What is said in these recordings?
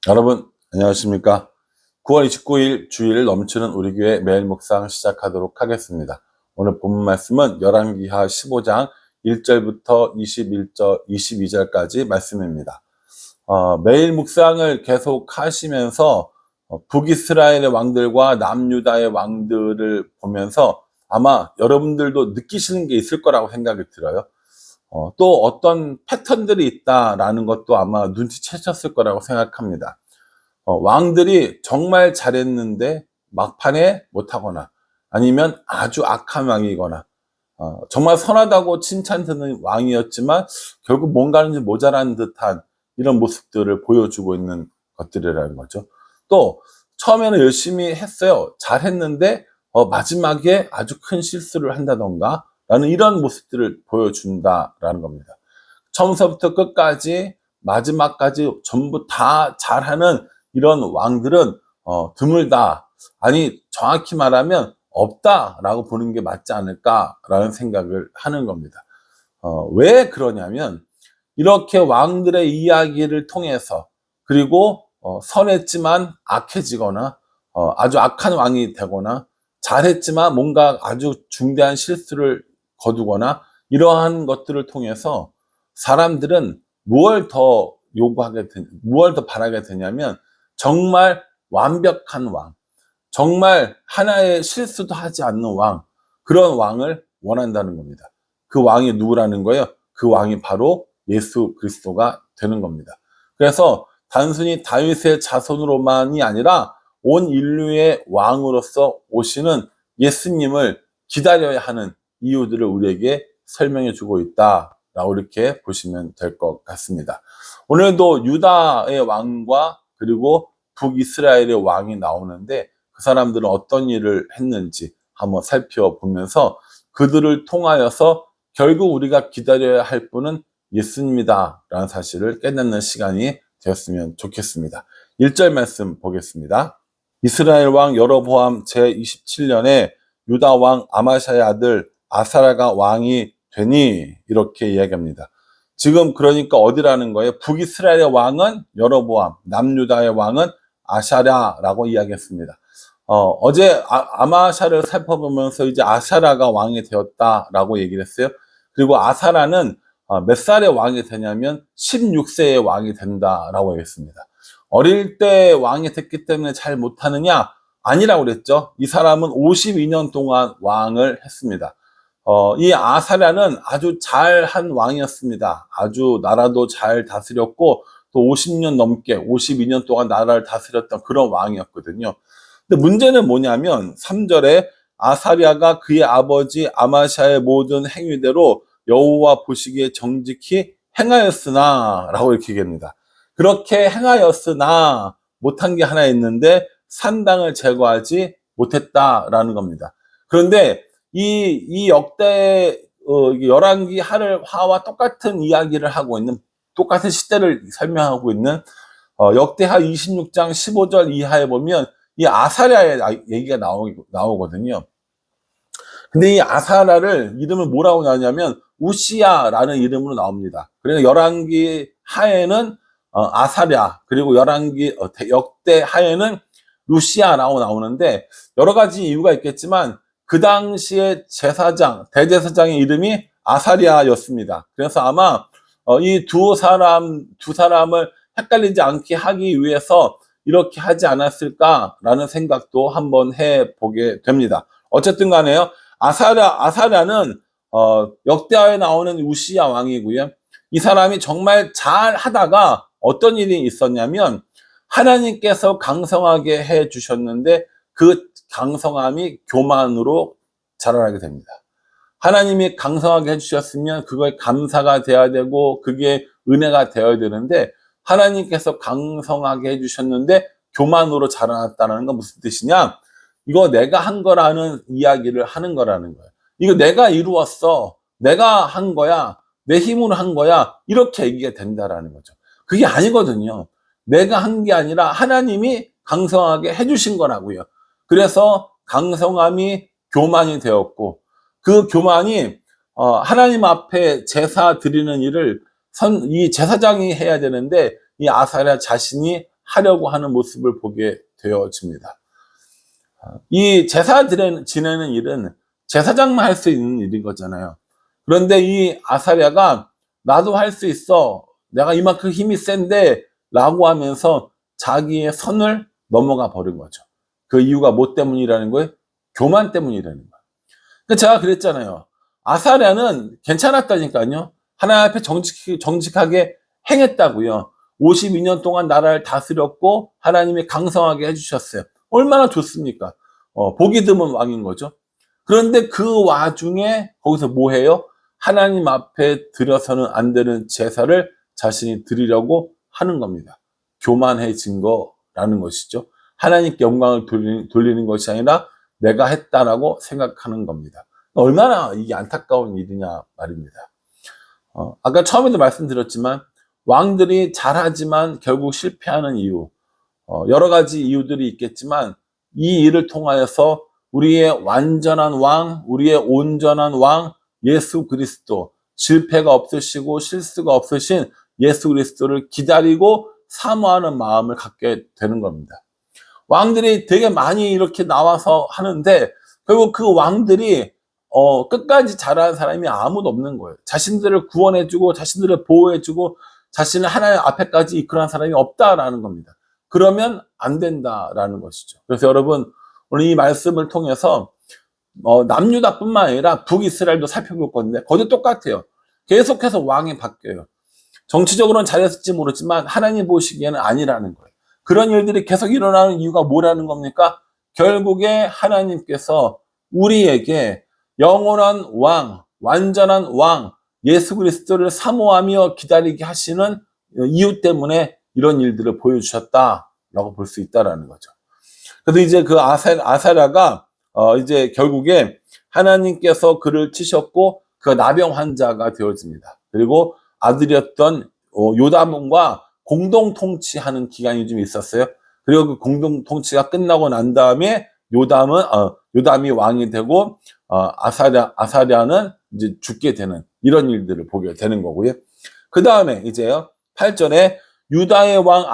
여러분 안녕하십니까? 9월 29일 주일 넘치는 우리 교회 매일 묵상 시작하도록 하겠습니다. 오늘 본문 말씀은 열왕기하 15장 1절부터 22절까지 말씀입니다. 매일 묵상을 계속 하시면서 북이스라엘의 왕들과 남유다의 왕들을 보면서 아마 여러분들도 느끼시는 게 있을 거라고 생각이 들어요. 또 어떤 패턴들이 있다라는 것도 아마 눈치채셨을 거라고 생각합니다. 왕들이 정말 잘했는데 막판에 못하거나 아니면 아주 악한 왕이거나 정말 선하다고 칭찬 듣는 왕이었지만 결국 뭔가는 모자란 듯한 이런 모습들을 보여주고 있는 것들이라는 거죠. 또 처음에는 열심히 했어요. 잘했는데 마지막에 아주 큰 실수를 한다던가 라는 이런 모습들을 보여준다라는 겁니다. 처음서부터 끝까지 마지막까지 전부 다 잘하는 이런 왕들은 드물다. 아니 정확히 말하면 없다라고 보는 게 맞지 않을까라는 생각을 하는 겁니다. 왜 그러냐면 이렇게 왕들의 이야기를 통해서 그리고 선했지만 악해지거나 아주 악한 왕이 되거나 잘했지만 뭔가 아주 중대한 실수를 거두거나 이러한 것들을 통해서 사람들은 무엇을 더 무엇을 더 바라게 되냐면 정말 완벽한 왕, 정말 하나의 실수도 하지 않는 왕, 그런 왕을 원한다는 겁니다. 그 왕이 누구라는 거예요? 그 왕이 바로 예수 그리스도가 되는 겁니다. 그래서 단순히 다윗의 자손으로만이 아니라 온 인류의 왕으로서 오시는 예수님을 기다려야 하는 이유들을 우리에게 설명해 주고 있다라고 이렇게 보시면 될 것 같습니다. 오늘도 유다의 왕과 그리고 북이스라엘의 왕이 나오는데 그 사람들은 어떤 일을 했는지 한번 살펴보면서 그들을 통하여서 결국 우리가 기다려야 할 분은 예수님이다 라는 사실을 깨닫는 시간이 되었으면 좋겠습니다. 1절 말씀 보겠습니다. 이스라엘 왕 여로보암 제27년에 유다 왕 아마샤의 아들 아사랴가 왕이 되니 이렇게 이야기합니다. 지금 그러니까 어디라는 거예요? 북이스라엘의 왕은 여로보암, 남유다의 왕은 아샤랴라고 이야기했습니다. 어제 아마샤를 살펴보면서 이제 아사랴가 왕이 되었다라고 얘기를 했어요. 그리고 아사랴는 몇 살의 왕이 되냐면 16세의 왕이 된다라고 얘기했습니다. 어릴 때 왕이 됐기 때문에 잘 못하느냐? 아니라고 그랬죠. 이 사람은 52년 동안 왕을 했습니다. 이 아사랴는 아주 잘한 왕이었습니다. 아주 나라도 잘 다스렸고 또 50년 넘게 52년 동안 나라를 다스렸던 그런 왕이었거든요. 근데 문제는 뭐냐면 3절에 아사랴가 그의 아버지 아마샤의 모든 행위대로 여호와 보시기에 정직히 행하였으나 라고 이렇게 얘기합니다. 그렇게 행하였으나 못한 게 하나 있는데 산당을 제거하지 못했다라는 겁니다. 그런데 이 역대 열왕기 하와 똑같은 이야기를 하고 있는 똑같은 시대를 설명하고 있는 역대하 26장 15절 이하에 보면 이 아사랴의 얘기가 나오거든요. 근데 이 아사랴를 이름을 뭐라고 나오냐면 우시야라는 이름으로 나옵니다. 그러니까 열왕기 하에는 아사랴 그리고 열왕기 역대 하에는 루시야라고 나오는데 여러 가지 이유가 있겠지만 그 당시에 대제사장의 이름이 아사랴였습니다. 그래서 아마 이 두 사람을 헷갈리지 않게 하기 위해서 이렇게 하지 않았을까라는 생각도 한번 해보게 됩니다. 어쨌든 간에요. 아사랴는 역대하에 나오는 우시야 왕이고요. 이 사람이 정말 잘 하다가 어떤 일이 있었냐면 하나님께서 강성하게 해 주셨는데 그 강성함이 교만으로 자라나게 됩니다. 하나님이 강성하게 해주셨으면 그거에 감사가 돼야 되고 그게 은혜가 되어야 되는데 하나님께서 강성하게 해주셨는데 교만으로 자라났다는 건 무슨 뜻이냐? 이거 내가 한 거라는 이야기를 하는 거라는 거예요. 이거 내가 이루었어. 내가 한 거야. 내 힘으로 한 거야. 이렇게 얘기가 된다라는 거죠. 그게 아니거든요. 내가 한 게 아니라 하나님이 강성하게 해주신 거라고요. 그래서 강성함이 교만이 되었고 그 교만이 하나님 앞에 제사 드리는 일을 이 제사장이 해야 되는데 이 아사랴 자신이 하려고 하는 모습을 보게 되어집니다. 이 제사 지내는 일은 제사장만 할 수 있는 일인 거잖아요. 그런데 이 아사랴가 나도 할 수 있어. 내가 이만큼 힘이 센데 라고 하면서 자기의 선을 넘어가 버린 거죠. 그 이유가 뭐 때문이라는 거예요? 교만 때문이라는 거예요. 그러니까 제가 그랬잖아요. 아사랴는 괜찮았다니까요. 하나님 앞에 정직하게 행했다고요. 52년 동안 나라를 다스렸고 하나님이 강성하게 해주셨어요. 얼마나 좋습니까? 보기 드문 왕인 거죠. 그런데 그 와중에 거기서 뭐 해요? 하나님 앞에 드려서는 안 되는 제사를 자신이 드리려고 하는 겁니다. 교만해진 거라는 것이죠. 하나님께 영광을 돌리는 것이 아니라 내가 했다라고 생각하는 겁니다. 얼마나 이게 안타까운 일이냐 말입니다. 아까 처음에도 말씀드렸지만 왕들이 잘하지만 결국 실패하는 이유, 여러 가지 이유들이 있겠지만 이 일을 통하여서 우리의 완전한 왕, 우리의 온전한 왕 예수 그리스도, 실패가 없으시고 실수가 없으신 예수 그리스도를 기다리고 사모하는 마음을 갖게 되는 겁니다. 왕들이 되게 많이 이렇게 나와서 하는데 결국 그 왕들이 끝까지 잘하는 사람이 아무도 없는 거예요. 자신들을 구원해주고 자신들을 보호해주고 자신을 하나님 앞에까지 이끌어간 사람이 없다라는 겁니다. 그러면 안 된다라는 것이죠. 그래서 여러분 오늘 이 말씀을 통해서 남유다뿐만 아니라 북이스라엘도 살펴볼 건데 거기도 똑같아요. 계속해서 왕이 바뀌어요. 정치적으로는 잘했을지 모르지만 하나님 보시기에는 아니라는 거예요. 그런 일들이 계속 일어나는 이유가 뭐라는 겁니까? 결국에 하나님께서 우리에게 영원한 왕, 완전한 왕, 예수 그리스도를 사모하며 기다리게 하시는 이유 때문에 이런 일들을 보여주셨다라고 볼 수 있다라는 거죠. 그래서 이제 그 아사랴가 이제 결국에 하나님께서 그를 치셨고 그 나병 환자가 되어집니다. 그리고 아들이었던 요담과 공동 통치하는 기간이 좀 있었어요. 그리고 그 공동 통치가 끝나고 난 다음에 요담이 왕이 되고 아사랴는 이제 죽게 되는 이런 일들을 보게 되는 거고요. 그 다음에 이제요 8절에 유다의 왕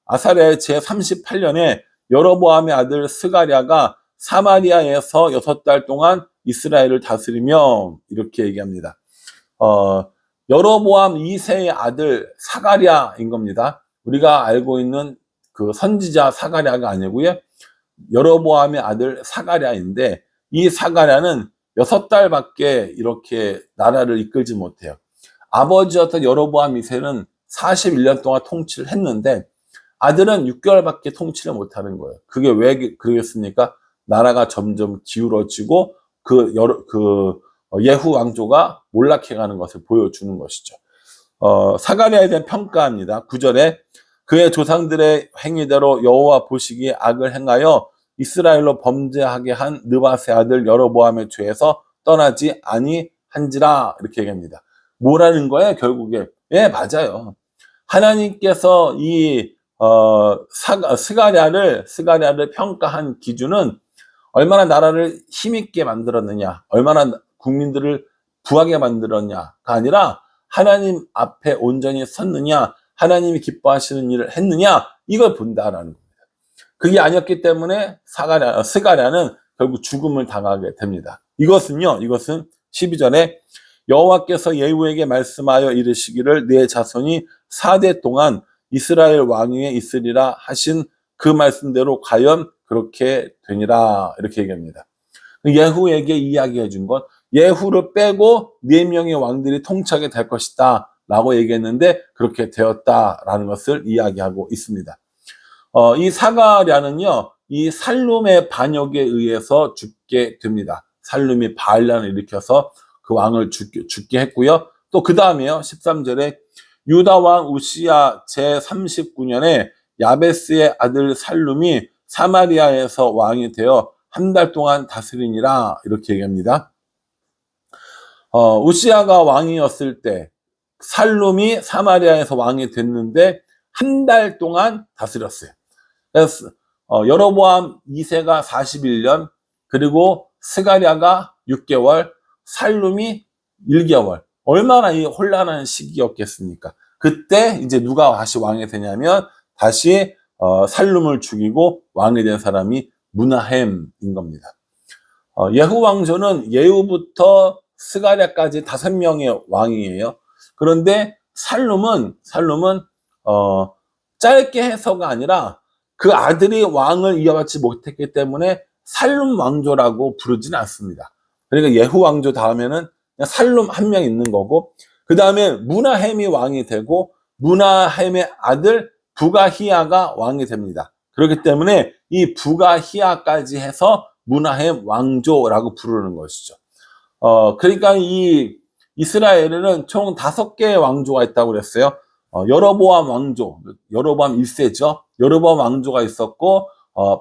아사랴의 제 38년에 여로보암의 아들 스가랴가 사마리아에서 6달 동안 이스라엘을 다스리며 이렇게 얘기합니다. 여로보암 2세의 아들 사가랴인 겁니다. 우리가 알고 있는 그 선지자 사가랴가 아니고요. 여로보암의 아들 사가랴인데 이 사가랴는 6달밖에 이렇게 나라를 이끌지 못해요. 아버지였던 여로보암 2세는 41년 동안 통치를 했는데 아들은 6개월밖에 통치를 못하는 거예요. 그게 왜 그러겠습니까? 나라가 점점 기울어지고 예후 왕조가 몰락해가는 것을 보여주는 것이죠. 사가랴에 대한 평가합니다. 9절에 그의 조상들의 행위대로 여호와 보시기에 악을 행하여 이스라엘로 범죄하게 한 느밧의 아들 여로보암의 죄에서 떠나지 아니한지라 이렇게 얘기합니다. 뭐라는 거예요? 결국에 예 맞아요. 하나님께서 이 스가랴를 평가한 기준은 얼마나 나라를 힘있게 만들었느냐, 얼마나 국민들을 부하게 만들었냐가 아니라 하나님 앞에 온전히 섰느냐, 하나님이 기뻐하시는 일을 했느냐 이걸 본다라는 겁니다. 그게 아니었기 때문에 스가랴는 결국 죽음을 당하게 됩니다. 이것은 12절에 여호와께서 예후에게 말씀하여 이르시기를 내 자손이 4대 동안 이스라엘 왕위에 있으리라 하신 그 말씀대로 과연 그렇게 되니라 이렇게 얘기합니다. 예후에게 이야기해 준 건 예후를 빼고 4명의 왕들이 통치하게 될 것이다 라고 얘기했는데 그렇게 되었다라는 것을 이야기하고 있습니다. 이 사가랴는요 이 살룸의 반역에 의해서 죽게 됩니다. 살룸이 바알란을 일으켜서 그 왕을 죽게 했고요. 또 그 다음에요 13절에 유다 왕 우시야 제 39년에 야베스의 아들 살룸이 사마리아에서 왕이 되어 1달 동안 다스리니라 이렇게 얘기합니다. 우시야가 왕이었을 때 살룸이 사마리아에서 왕이 됐는데 1달 동안 다스렸어요. 그래서 여로보암 2세가 41년 그리고 스가랴가 6개월 살룸이 1개월 얼마나 이 혼란한 시기였겠습니까? 그때 이제 누가 다시 왕이 되냐면 다시 살룸을 죽이고 왕이 된 사람이 므나헴인 겁니다. 예후 왕조는 예후부터 스가랴까지 5명의 왕이에요. 그런데 살룸은 짧게 해서가 아니라 그 아들이 왕을 이어받지 못했기 때문에 살룸 왕조라고 부르지는 않습니다. 그러니까 예후 왕조 다음에는 그냥 살룸 한 명 있는 거고, 그 다음에 므나헴이 왕이 되고 므나헴의 아들 부가히야가 왕이 됩니다. 그렇기 때문에 이 부가히야까지 해서 므나헴 왕조라고 부르는 것이죠. 그러니까 이 이스라엘에는 총 5개의 왕조가 있다고 그랬어요. 여로보암 왕조, 여로보암 1세죠. 여로보암 왕조가 있었고,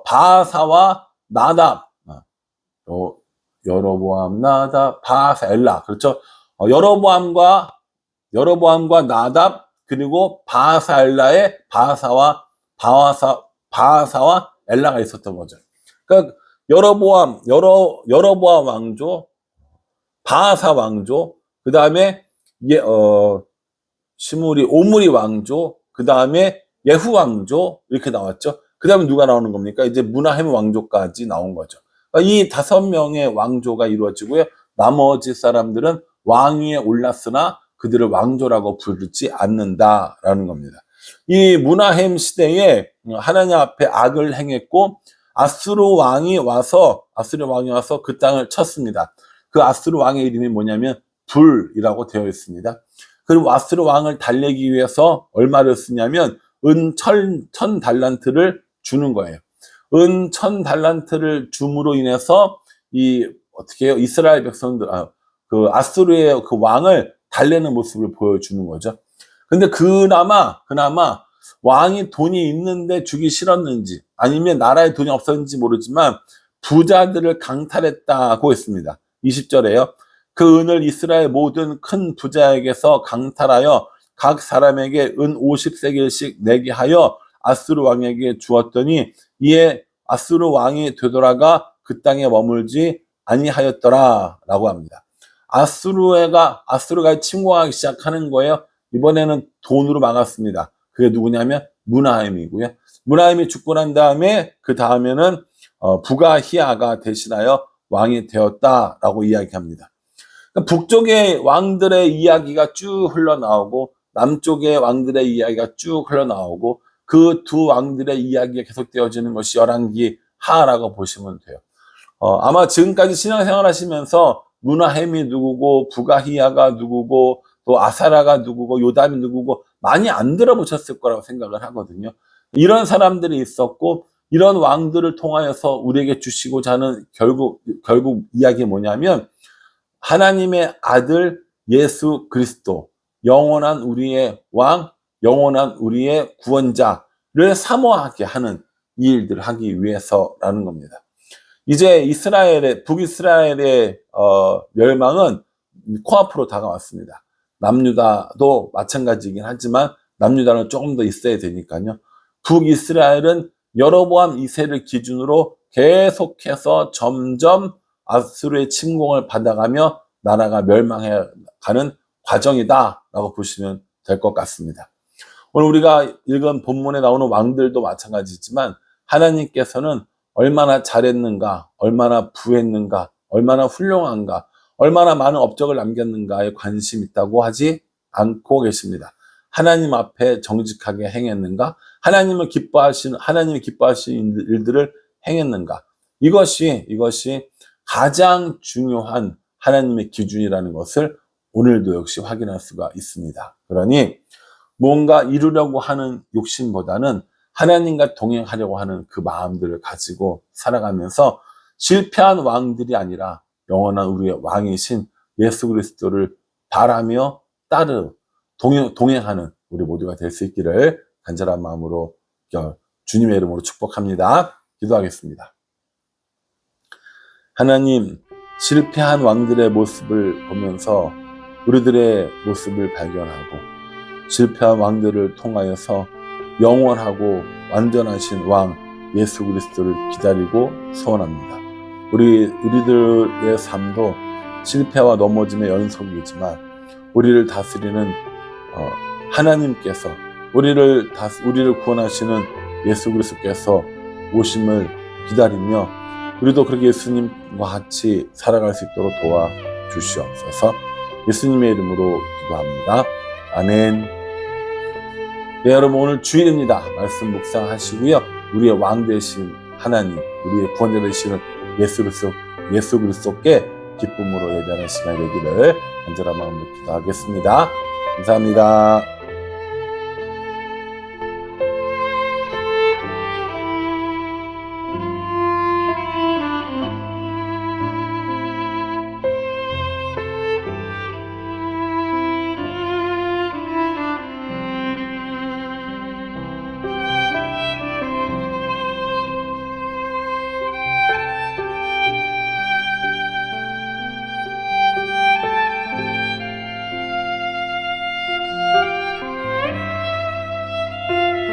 바하사와 나답, 여로보암, 나답, 바하사, 엘라. 그렇죠. 여로보암과 나답, 그리고 바하사 엘라의 바하사와 엘라가 있었던 거죠. 그러니까 여로보암 왕조, 바하사 왕조, 그 다음에 오므리 왕조, 그 다음에 예후 왕조, 이렇게 나왔죠. 그 다음에 누가 나오는 겁니까? 이제 므나헴 왕조까지 나온 거죠. 그러니까 이 5명의 왕조가 이루어지고요. 나머지 사람들은 왕위에 올랐으나 그들을 왕조라고 부르지 않는다라는 겁니다. 이 므나헴 시대에 하나님 앞에 악을 행했고, 아수르 왕이 와서 그 땅을 쳤습니다. 그 아수르 왕의 이름이 뭐냐면 불이라고 되어 있습니다. 그리고 아수르 왕을 달래기 위해서 얼마를 쓰냐면 은 1000달란트를 주는 거예요. 은 1000달란트를 줌으로 인해서 어떻게 해요? 이스라엘 백성들, 그 아수르의 그 왕을 달래는 모습을 보여주는 거죠. 근데 그나마 왕이 돈이 있는데 주기 싫었는지, 아니면 나라에 돈이 없었는지 모르지만 부자들을 강탈했다고 했습니다. 20절에요. 그 은을 이스라엘 모든 큰 부자에게서 강탈하여 각 사람에게 은 50세겔씩 내게 하여 아수르 왕에게 주었더니, 이에 아수르 왕이 되돌아가 그 땅에 머물지 아니하였더라 라고 합니다. 아수르가 침공하기 시작하는 거예요. 이번에는 돈으로 막았습니다. 그게 누구냐면 므나헴이고요. 므나헴이 죽고 난 다음에 그 다음에는 부가히야가 대신하여 왕이 되었다라고 이야기합니다. 북쪽의 왕들의 이야기가 쭉 흘러나오고 남쪽의 왕들의 이야기가 쭉 흘러나오고, 그 두 왕들의 이야기가 계속되어지는 것이 열왕기 하라고 보시면 돼요. 아마 지금까지 신앙생활 하시면서 므나헴이 누구고 부가히야가 누구고 또 아사라가 누구고 요담이 누구고 많이 안 들어보셨을 거라고 생각을 하거든요. 이런 사람들이 있었고, 이런 왕들을 통하여서 우리에게 주시고자 하는 결국 이야기 뭐냐면, 하나님의 아들 예수 그리스도, 영원한 우리의 왕, 영원한 우리의 구원자를 사모하게 하는 이 일들을 하기 위해서라는 겁니다. 이제 북이스라엘의 멸망은 코앞으로 다가왔습니다. 남유다도 마찬가지이긴 하지만 남유다는 조금 더 있어야 되니까요. 북이스라엘은 여로보암 2세를 기준으로 계속해서 점점 아수르의 침공을 받아가며 나라가 멸망해가는 과정이다라고 보시면 될 것 같습니다. 오늘 우리가 읽은 본문에 나오는 왕들도 마찬가지지만, 하나님께서는 얼마나 잘했는가, 얼마나 부했는가, 얼마나 훌륭한가, 얼마나 많은 업적을 남겼는가에 관심 있다고 하지 않고 계십니다. 하나님 앞에 정직하게 행했는가, 하나님이 기뻐하시는 일들을 행했는가, 이것이 가장 중요한 하나님의 기준이라는 것을 오늘도 역시 확인할 수가 있습니다. 그러니 뭔가 이루려고 하는 욕심보다는 하나님과 동행하려고 하는 그 마음들을 가지고 살아가면서 실패한 왕들이 아니라 영원한 우리의 왕이신 예수 그리스도를 바라며 동행하는 우리 모두가 될 수 있기를 간절한 마음으로 주님의 이름으로 축복합니다. 기도하겠습니다. 하나님, 실패한 왕들의 모습을 보면서 우리들의 모습을 발견하고, 실패한 왕들을 통하여서 영원하고 완전하신 왕 예수 그리스도를 기다리고 소원합니다. 우리들의 삶도 실패와 넘어짐의 연속이지만 우리를 다스리는 하나님께서 우리를 구원하시는 예수 그리스도께서 오심을 기다리며 우리도 그렇게 예수님과 같이 살아갈 수 있도록 도와주시옵소서. 예수님의 이름으로 기도합니다. 아멘. 네, 여러분 오늘 주일입니다. 말씀 묵상하시고요. 우리의 왕 되신 하나님, 우리의 구원자 되시는 예수 그리스도께 기쁨으로 예배하는 시간이 되기를 간절한 마음으로 기도하겠습니다. 감사합니다.